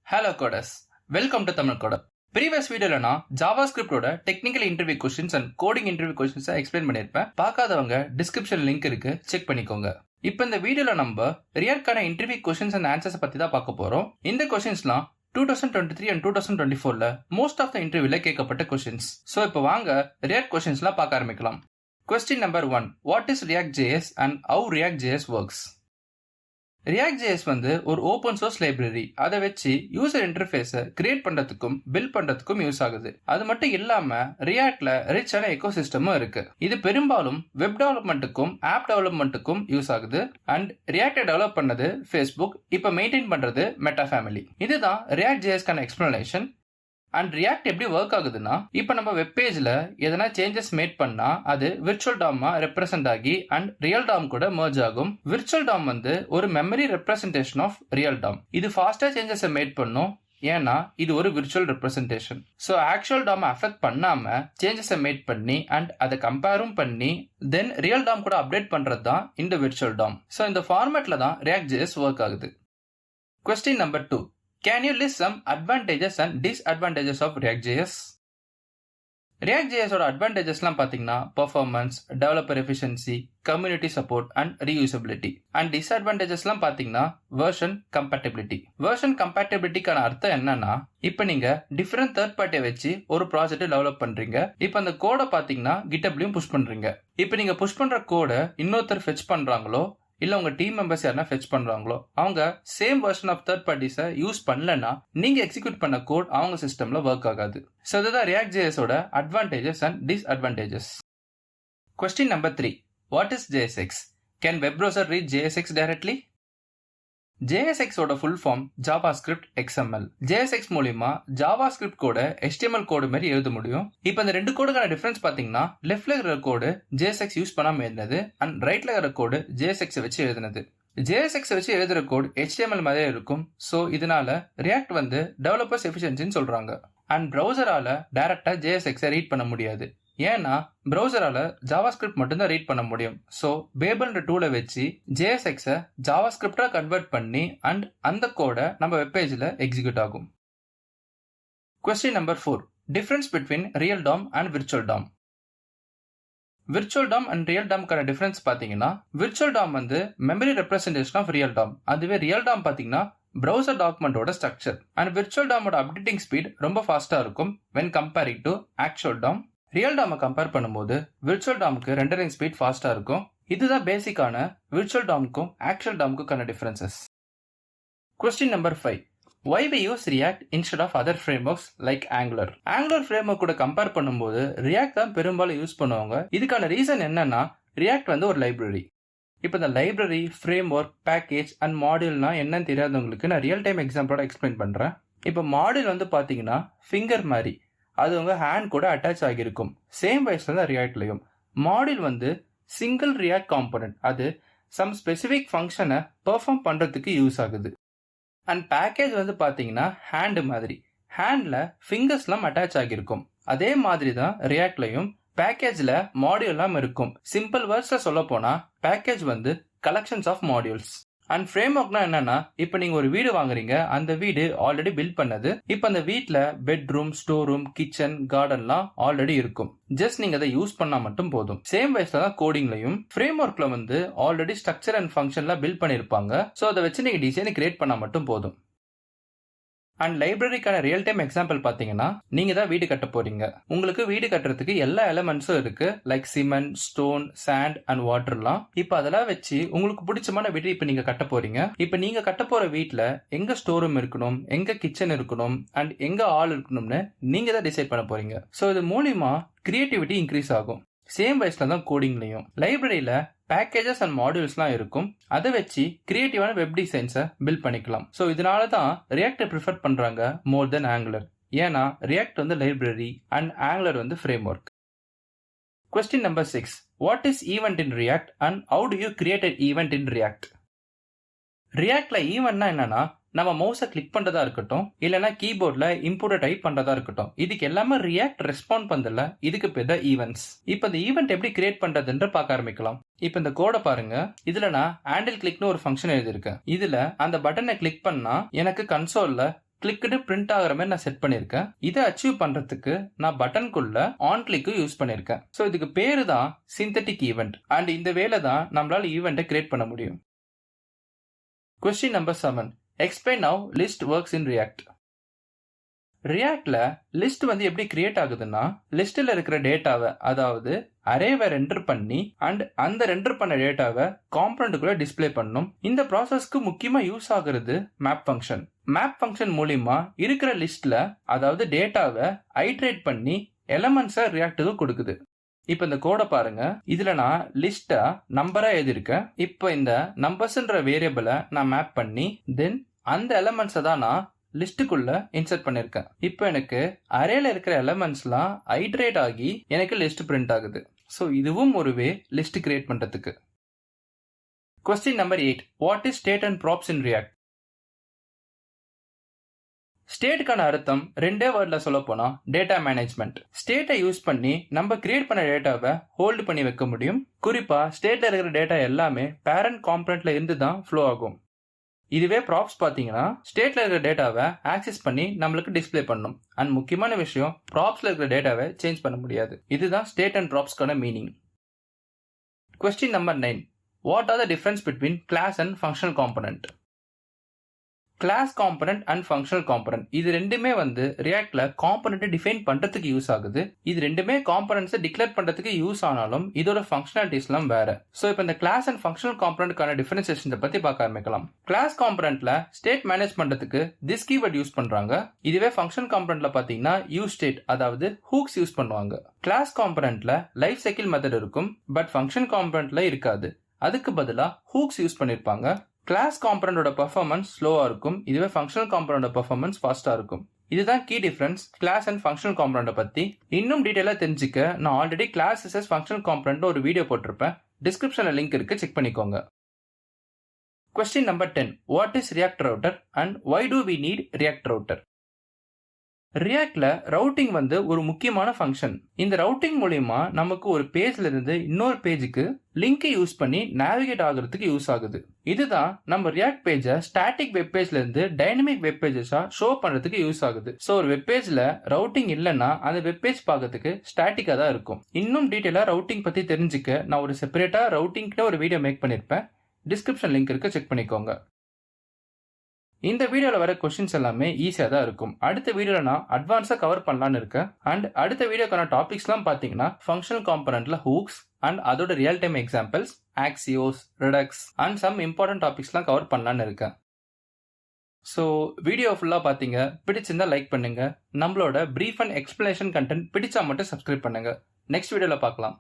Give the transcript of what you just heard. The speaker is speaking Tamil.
Hello coders, welcome to Tamil coder. Previous வீடியோல நான் ஜாவாஸ்கிரிப்டோட technical interview questions and coding interview கொஸ்டின்ஸை எக்ஸ்பிளைன் பண்ணியிருப்பேன். பார்க்காதவங்க டிஸ்கிரிப்ஷன் லிங்க் இருக்கு, செக் பண்ணிக்கோங்க. இப்போ இந்த வீடியோல நம்ம ரியாக்ட்கான இன்டர்வியூ கொஸ்டின்ஸ் அண்ட் ஆன்சர்ஸ் பத்தி தான் பார்க்க போறோம். இந்த கொஸ்டின்ஸ்லாம் 2023 அண்ட் 2024ல மோஸ்ட் ஆஃப் த இன்டர்வியூல கேட்கப்பட்ட கொஸ்டின்ஸ். ஸோ இப்போ வாங்க ரியாக்ட் கொஸ்டின்ஸ்லாம் பார்க்க ஆரம்பிக்கலாம். Question number 1, what is React.js and how React.js works? React.js வந்து ஒரு ஓப்பன் சோர்ஸ் லைப்ரரி. அதை வச்சு யூசர் இன்டர்ஃபேஸை கிரியேட் பண்றதுக்கும் பில்ட் பண்றதுக்கும் யூஸ் ஆகுது. அது மட்டும் இல்லாம ரியாக்ட்ல ரிச்சான எக்கோசிஸ்டமும் இருக்கு. இது பெரும்பாலும் வெப் டெவலப்மெண்ட்டுக்கும் ஆப் டெவலப்மெண்ட்டுக்கும் யூஸ் ஆகுது. அண்ட் ரியாக்டை டெவலப் பண்ணது ஃபேஸ்புக், இப்ப மெயின்டைன் பண்றது மெட்டா ஃபேமிலி. இதுதான் React.js-கான எக்ஸ்பிளனேஷன். அண்ட் ரியாக்ட் எப்படி ஒர்க் ஆகுதுன்னா, இப்போ நம்ம வெப் பேஜ்ல எதனா சேஞ்சஸ் மேட் பண்ணா அது விர்ச்சுவல் டாமா ரெப்ரசென்ட் ஆகி அண்ட் ரியல் டாம் கூட மர்ஜ் ஆகும். விர்ச்சுவல் டாம் வந்து ஒரு memory representation of real DOM. இது ஃபாஸ்டா சேஞ்சஸை மேட் பண்ணும், ஏன்னா இது ஒரு virtual representation. So actual DOM affect பண்ணாம சேஞ்சஸை மேட் பண்ணி அண்ட் அதை கம்பேரும் பண்ணி தென் ரியல் டாம் கூட அப்டேட் பண்றது தான் இந்த விர்ச்சுவல் டாம். ஸோ இந்த ஃபார்மேட்ல தான் React.js ஒர்க் ஆகுது. Question number 2, can you list some advantages and disadvantages of React.js? React.js ஓட அட்வான்டேஜஸ்லாம் பார்த்தீங்கன்னா performance, developer efficiency, community support and reusability. And டிஸ்அட்வான்டேஜஸ்லாம் பார்த்தீங்கன்னா வெர்ஷன் கம்பேட்டபிலிட்டி. வெர்ஷன் கம்பேட்டபிலிட்டிக்கான அர்த்தம் என்னன்னா, இப்போ நீங்க டிஃபரெண்ட் தேர்ட் பார்ட்டியை வச்சு ஒரு ப்ராஜெக்ட் டெவலப் பண்றீங்க. இப்போ அந்த கோடை பார்த்தீங்கன்னா கிட்டப்லயும் புஷ் பண்றீங்க. இப்போ நீங்க புஷ் பண்ற கோடை இன்னொருத்தர் ஃபெச் பண்றாங்களோ இல்ல உங்க டீம் மெம்பர்ஸ் யாரா ஃபெச் பண்றாங்களோ அவங்க சேம் வெர்ஷன் ஆஃப் தேர்ட் பார்ட்டிஸை யூஸ் பண்ணலன்னா நீங்க எக்ஸிக்யூட் பண்ண கோட் அவங்க சிஸ்டம்ல ஒர்க் ஆகாது. ஸோ இதுதான் React.js ஓட advantages and disadvantages. Question number 3, what is JSX? Can web browser read JSX directly? JSX ஓட full form JavaScript XML. JSX மூலியமா ஜாவாஸ்கிரிப்ட் கோட HTML கோடு மாதிரி எழுத முடியும். இப்போ இந்த ரெண்டு கோடுக்கான டிஃபரன்ஸ் பாத்தீங்கன்னா, லெஃப்ட்ல இருக்கிற கோடு JSX யூஸ் பண்ணாம எழுதினது அண்ட் ரைட்ல இருக்கிற கோடு JSX வச்சு எழுதினது. JSX வச்சு எழுதுற கோட் HTML மாதிரியே இருக்கும். ஸோ இதனால React வந்து டெவலப்பர்ஸ் எஃபிஷியன்சின்னு சொல்றாங்க. அண்ட் ப்ரௌசரால டைரக்டா JSX ரீட் பண்ண முடியாது, ஏன்னா ப்ரௌசரால ஜாவாஸ்கிரிப்ட் மட்டும்தான் ரீட் பண்ண முடியும். ஸோ பேபிள்ன்ற டூலை வச்சு JSX-ஐ ஜாவாஸ்கிரிப்டா கன்வெர்ட் பண்ணி அண்ட் அந்த கோடை நம்ம வெப்பேஜில் எக்ஸிக்யூட் ஆகும். Question number 4, difference between real DOM and virtual DOM. Virtual DOM and real டாம்க்கான டிஃபரன்ஸ் பார்த்தீங்கன்னா, விர்ச்சுவல் டாம் வந்து memory representation of real DOM. அதுவே ரியல் டாம் பார்த்தீங்கன்னா ப்ரௌசர் டாக்குமெண்டோட ஸ்ட்ரக்சர். அண்ட் விர்ச்சுவல் டாமோட அப்டேட்டிங் ஸ்பீட் ரொம்ப ஃபாஸ்டா இருக்கும் when comparing to actual DOM. Real டாமை கம்பேர் பண்ணும்போது விர்ச்சுவல் டாமுக்கு ரெண்டரிங் ஸ்பீட் ஃபாஸ்டா இருக்கும். இதுதான் பேசிக்கான விர்ச்சுவல் டாமுக்கும் ஆக்சுவல் டாமுக்குக்கான differences. Question number 5, why we use React instead of other frameworks like Angular? Angular framework கூட கம்பேர் பண்ணும்போது React தான் பெரும்பாலும் யூஸ் பண்ணுவாங்க. இதுக்கான ரீசன் என்னன்னா, React வந்து ஒரு லைப்ரரி. இப்போ இந்த லைப்ரரி, ஃப்ரேம்வொர்க், பேக்கேஜ் அண்ட் மாடியூல்னா என்னன்னு தெரியாதவங்களுக்கு நான் ரியல் டைம் எக்ஸாம்பிளோட எக்ஸ்பிளைன் பண்றேன். இப்போ மாடியூல் வந்து பாத்தீங்கன்னா ஃபிங்கர் மாதிரி, அது உங்க ஹேண்ட் கூட அட்டாச் ஆகியிருக்கும். சேம் வைஸ்ல தான் ரியாக்ட்லயும் மாடியூல் வந்து சிங்கிள் ரியாக்ட் காம்பனன்ட். அது சம் ஸ்பெசிபிக் ஃபங்க்ஷனை பெர்ஃபார்ம் பண்றதுக்கு யூஸ் ஆகுது. அண்ட் பேக்கேஜ் வந்து பாத்தீங்கன்னா ஹேண்ட் மாதிரி, ஹேண்ட்ல ஃபிங்கர்ஸ்லாம் அட்டாச் ஆகியிருக்கும். அதே மாதிரி தான் ரியாக்ட்லயும் பேக்கேஜ்ல மாடியூல்லாம் இருக்கும். சிம்பிள் வேர்ட்ஸ்ல சொல்ல போனா பேக்கேஜ் வந்து கலெக்ஷன்ஸ் ஆஃப் மாடியூல்ஸ். அண்ட் ஃப்ரேம்வொர்க்னா என்னன்னா, இப்போ நீங்க ஒரு வீடு வாங்குறீங்க, அந்த வீடு ஆல்ரெடி பில்ட் பண்ணது. இப்போ அந்த வீட்ல பெட்ரூம், ஸ்டோர் ரூம், கிச்சன், கார்டன்லாம் ஆல்ரெடி இருக்கும். ஜஸ்ட் நீங்க அதை யூஸ் பண்ணா மட்டும் போதும். சேம் வைஸ்ல தான் கோடிங்லயும் ஃப்ரேம்வொர்க்ல வந்து ஆல்ரெடி ஸ்ட்ரக்சர் அண்ட் ஃபங்க்ஷன்லாம் பில்ட் பண்ணிருப்பாங்க. ஸோ அதை வச்சு நீங்க டிசைன் கிரியேட் பண்ணா மட்டும் போதும். அண்ட் லைப்ரரிக்கான ரியல் டைம் எக்ஸாம்பிள் பாத்தீங்கன்னா, நீங்க தான் வீடு கட்ட போறீங்க. உங்களுக்கு வீடு கட்டுறதுக்கு எல்லா எலமெண்ட்ஸும் இருக்கு, like cement, stone, sand and வாட்டர்லாம். இப்போ அதெல்லாம் வச்சு உங்களுக்கு பிடிச்சமான வீடு இப்போ நீங்க கட்ட போறீங்க. இப்போ நீங்க கட்ட போற வீட்டுல எங்க ஸ்டோர் ரூம் இருக்கணும், எங்க கிச்சன் இருக்கணும் அண்ட் எங்க ஆள் இருக்கணும்னு நீங்க தான் டிசைட் பண்ண போறீங்க. ஸோ இது மூலியமா கிரியேட்டிவிட்டி இன்க்ரீஸ் ஆகும். சேம் வைஸ்ல தான் கோடிங்லயும் லைப்ரரியில பேக்கேஜஸ் அண்ட் மாடியூல்ஸ்லாம் இருக்கும். அதை வச்சு கிரியேட்டிவான வெப் டிசைன்ஸை பில்ட் பண்ணிக்கலாம். ஸோ இதனால தான் ரியாக்டை ப்ரிஃபர் பண்றாங்க மோர் தென் ஆங்குலர். ஏன்னா ரியாக்ட் வந்து லைப்ரரி அண்ட் ஆங்குலர் வந்து framework. Question number 6, what is event in React and how do you create an event in React? ரியாக்ட்ல ஈவெண்ட்னா என்னன்னா, நம்ம மவுஸை கிளிக் பண்றதா இருக்கட்டும், இல்லைன்னா கீபோர்ட்ல இன்புட்டை டைப் பண்றதா இருக்கட்டும், இதுக்கு எல்லாமே ரியாக்ட் ரெஸ்பாண்ட் பண்ணல. இதுக்கு பேர் தான் ஈவெண்ட்ஸ். இப்போ இந்த ஈவெண்ட் எப்படி கிரியேட் பண்றதுன்ற பார்க்க ஆரம்பிக்கலாம். இப்போ இந்த கோடை பாருங்க. இதுல நான் ஹேண்டில் கிளிக்னு ஒரு ஃபங்க்ஷன் எழுதியிருக்கேன். இதுல அந்த பட்டனை கிளிக் பண்ணா எனக்கு கன்சோல்ல கிளிக்டு பிரிண்ட் ஆகிற மாதிரி நான் செட் பண்ணியிருக்கேன். இதை அச்சீவ் பண்றதுக்கு நான் பட்டனுக்குள்ள ஆன் கிளிக் யூஸ் பண்ணியிருக்கேன். ஸோ இதுக்கு பேரு தான் சிந்தட்டிக் ஈவெண்ட். அண்ட் இந்த வேலை தான் நம்மளால ஈவெண்ட்டை கிரியேட் பண்ண முடியும். Question number 7. Explain how list works in React. ரியாக்ட்ல லிஸ்ட் வந்து எப்படி கிரியேட் ஆகுதுன்னா, லிஸ்ட்ல இருக்கிற டேட்டாவை, அதாவது அரேவை ரெண்டர் பண்ணி அண்ட் அந்த ரெண்டர் பண்ண டேட்டாவை காம்பனன்ட்டுக்குள்ள டிஸ்ப்ளே பண்ணணும். இந்த ப்ராசஸ்க்கு முக்கியமா யூஸ் ஆகுறது மேப் ஃபங்க்ஷன். மேப் ஃபங்க்ஷன் மூலியமா இருக்கிற லிஸ்ட்ல, அதாவது டேட்டாவை ஐட்ரேட் பண்ணி எலமெண்ட்ஸை ரியாக்ட்டுக்கு கொடுக்குது. இப்ப இந்த கோடை பாருங்க. இதுல நான் லிஸ்டா நம்பரா எழுதியிருக்கேன். இப்போ இந்த நம்பர்ஸ்ன்ற வேரியபிளை நான் மேப் பண்ணி தென் அந்த எலமெண்ட்ஸை தான் நான் லிஸ்டுக்குள்ள இன்சர்ட் பண்ணிருக்கேன். இப்போ எனக்கு அரேல இருக்கிற எலமெண்ட்ஸ்லாம் ஐட்ரேட் ஆகி எனக்கு லிஸ்ட் பிரிண்ட் ஆகுது. ஸோ இதுவும் ஒரு வே லிஸ்ட் கிரியேட் பண்றதுக்கு. Question number 8. What is state and props in React? ஸ்டேட்டுக்கான அர்த்தம் ரெண்டே வேர்ட்ல சொல்ல போனா டேட்டா மேனேஜ்மெண்ட். ஸ்டேட்டை யூஸ் பண்ணி நம்ம கிரியேட் பண்ண டேட்டாவை ஹோல்டு பண்ணி வைக்க முடியும். குறிப்பா ஸ்டேட்ல இருக்கிற டேட்டா எல்லாமே பேரண்ட் காம்பனன்ட்ல இருந்து தான் ஃப்ளோ ஆகும். இதுவே ப்ராப்ஸ் பாத்தீங்கன்னா ஸ்டேட்ல இருக்கிற டேட்டாவை ஆக்சஸ் பண்ணி நம்மளுக்கு டிஸ்ப்ளே பண்ணும். அண்ட் முக்கியமான விஷயம், ப்ராப்ஸ்ல இருக்கிற டேட்டாவை சேஞ்ச் பண்ண முடியாது. இதுதான் ஸ்டேட் அண்ட் ப்ராப்ஸ்க்கான meaning. Question number 9. What are the difference between class and functional component? Class component and functional component இது ரெண்டுமே வந்து ரியாக்ட்ல காம்பனன்ட்டை டிஃபைன் பண்றதுக்கு யூஸ் ஆகுது. இது ரெண்டுமே காம்பனன்ட்ஸை டிக்ளேர் பண்றதுக்கு யூஸ் ஆனாலும் இதோட ஃபங்க்ஷனாலிட்டிஸ்லாம் வேற. ஸோ இப்போ இந்த கிளாஸ் அண்ட் ஃபங்க்ஷனல் காம்பனன்ட்கான டிஃபரன்சியேஷன் பத்தி பார்க்க ஆரம்பிக்கலாம். கிளாஸ் காம்பனன்ட்ல ஸ்டேட் மேனேஜ் பண்றதுக்கு திஸ் கீவர்ட் யூஸ் பண்றாங்க. இதுவே ஃபங்க்ஷன் காம்பனன்ட்ல பாத்தீங்கன்னா யூஸ் ஸ்டேட், அதாவது ஹூக்ஸ் யூஸ் பண்ணுவாங்க. கிளாஸ் காம்பனன்ட்ல லைஃப் சைக்கிள் மெத்தட் இருக்கும், பட் ஃபங்க்ஷன் காம்பனன்ட்ல இருக்காது. அதுக்கு பதிலா ஹூக்ஸ் யூஸ் பண்ணிருப்பாங்க. கிளாஸ் காம்பனன்டோட பெர்ஃபார்மன்ஸ் ஸ்லோவா இருக்கும், இதுவே ஃபங்க்ஷனல் காம்பனன்டோட பெர்ஃபார்மன்ஸ் ஃபாஸ்டா இருக்கும். இதுதான் key difference class and functional component பத்தி. இன்னும் டீடைலா தெரிஞ்சுக்க நான் already class versus functional component ஒரு வீடியோ போட்டிருப்பேன். டிஸ்கிரிப்ஷன்ல லிங்க் இருக்கு, செக் பண்ணிக்கோங்க. Question number 10. What is React router and why do we need React router? ரியாக்ட்ல ரவுட்டிங் வந்து ஒரு முக்கியமான ஃபங்க்ஷன். இந்த ரவுட்டிங் மூலியமா நமக்கு ஒரு பேஜ்ல இருந்து இன்னொரு பேஜுக்கு லிங்கை யூஸ் பண்ணி நேவிகேட் ஆகுறதுக்கு யூஸ் ஆகுது. இதுதான் நம்ம ரியாக்ட் பேஜை ஸ்டாட்டிக் வெப் பேஜ்ல இருந்து டைனமிக் வெப் பேஜஸா ஷோ பண்றதுக்கு யூஸ் ஆகுது. ஸோ ஒரு வெப் பேஜ்ல ரவுட்டிங் இல்லைன்னா அந்த வெப் பேஜ் பார்க்கறதுக்கு ஸ்டாட்டிக்கா தான் இருக்கும். இன்னும் டீடைலா ரவுட்டிங் பத்தி தெரிஞ்சுக்க நான் ஒரு செப்பரேட்டா ரவுட்டிங்ல ஒரு வீடியோ மேக் பண்ணிருப்பேன். டிஸ்கிரிப்ஷன் லிங்க் இருக்கு, செக் பண்ணிக்கோங்க. இந்த வீடியோல வர கொஸ்டின்ஸ் எல்லாமே ஈஸியா தான் இருக்கும். அடுத்த வீடியோல நான் அட்வான்ஸா கவர் பண்ணலான்னு இருக்கேன். அண்ட் அடுத்த வீடியோக்கான டாபிக்ஸ்லாம் பாத்தீங்கன்னா ஃபங்க்ஷனல் காம்பனன்ட்ல ஹூக்ஸ் அண்ட் அதோட real time examples, Axios, Redux and some important டாபிக்ஸ்லாம் கவர் பண்ணலான்னு இருக்கேன். ஸோ வீடியோ ஃபுல்லா பாத்தீங்க, பிடிச்சிருந்தா லைக் பண்ணுங்க. நம்மளோட பிரீஃப் அண்ட் எக்ஸ்பிளனேஷன் கண்டென்ட் பிடிச்சா மட்டும் சப்ஸ்கிரைப் பண்ணுங்க. நெக்ஸ்ட் வீடியோல பார்க்கலாம்.